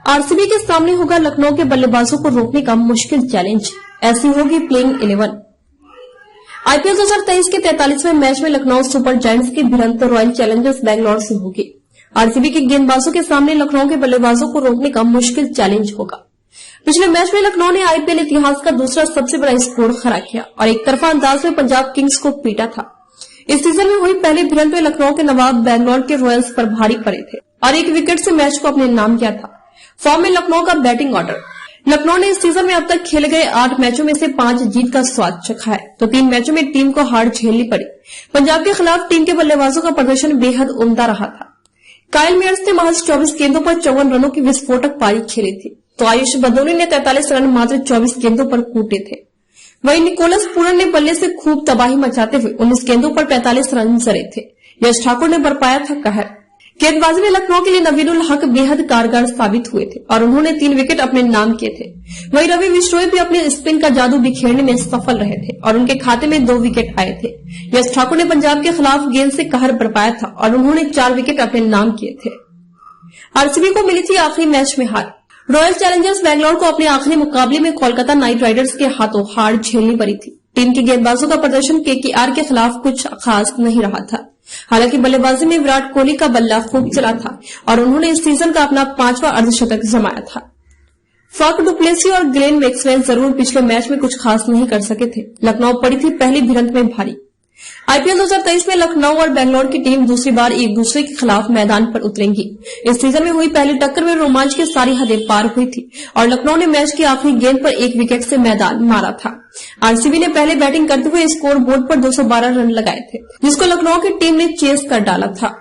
RCB के सामने होगा लखनऊ के बल्लेबाजों को रोकने का मुश्किल चैलेंज, ऐसी होगी प्लेइंग 11। आईपीएल 2023 के 43वें मैच में लखनऊ सुपर जायंट्स की भिड़ंत रॉयल चैलेंजर्स बैंगलोर से होगी। आरसीबी के गेंदबाजों के सामने लखनऊ के बल्लेबाजों को रोकने का मुश्किल चैलेंज होगा। पिछले मैच में लखनऊ ने आईपीएल इतिहास का दूसरा सबसे बड़ा स्कोर खड़ा किया और एक तरफा अंदाज में पंजाब किंग्स को पीटा था। इस सीजन में हुई पहली भिड़ंत में लखनऊ के नवाब बैंगलोर के रॉयल्स पर भारी पड़े थे और एक विकेट से मैच को अपने नाम किया था। फॉर्म में लखनऊ का बैटिंग ऑर्डर। लखनऊ ने इस सीजन में अब तक खेले गए 8 मैचों में से 5 जीत का स्वाद चखा है, तो 3 मैचों में टीम को हार झेलनी पड़ी। पंजाब के खिलाफ टीम के बल्लेबाजों का प्रदर्शन बेहद उम्दा रहा था। काइल मेयर्स ने महज 24 गेंदों पर 54 रनों की विस्फोटक पारी खेली थी, तो आयुष बदौनी ने 43 रन मात्र 24 गेंदों पर कूटे थे। वहीं निकोलस पूरन ने बल्ले से खूब तबाही मचाते हुए 19 गेंदों पर 45 रन जड़े थे। यश ठाकुर ने बरपाया था कहर। गेंदबाजी में लखनऊ के लिए नवीनुल हक बेहद कारगर साबित हुए थे और उन्होंने 3 विकेट अपने नाम किए थे। वहीं रवि बिश्नोई भी अपने स्पिन का जादू बिखेरने में सफल रहे थे और उनके खाते में 2 विकेट आए थे। यश ठाकुर ने पंजाब के खिलाफ गेंद से कहर बरपाया था और उन्होंने 4 विकेट अपने नाम किए थे। आरसीबी को मिली थी आखिरी मैच में हार। रॉयल चैलेंजर्स बैंगलोर को अपने आखिरी मुकाबले में कोलकाता नाइट राइडर्स के हाथों हार झेलनी पड़ी थी। टीम के गेंदबाजों का प्रदर्शन केकेआर के खिलाफ कुछ खास नहीं रहा था। हालांकि बल्लेबाजी में विराट कोहली का बल्ला खूब चला था और उन्होंने इस सीजन का अपना 5वां अर्धशतक जमाया था। फाफ डु प्लेसी और ग्लेन मैक्सवेल जरूर पिछले मैच में कुछ खास नहीं कर सके थे। लखनऊ पड़ी थी पहली भिड़ंत में भारी। आईपीएल 2023 में लखनऊ और बैंगलोर की टीम दूसरी बार एक दूसरे के खिलाफ मैदान पर उतरेंगी। इस सीजन में हुई पहली टक्कर में रोमांच की सारी हदें पार हुई थी और लखनऊ ने मैच की आखिरी गेंद पर 1 विकेट से मैदान मारा था। आरसीबी ने पहले बैटिंग करते हुए स्कोर बोर्ड पर 212 रन लगाए थे, जिसको लखनऊ की टीम ने चेस कर डाला था।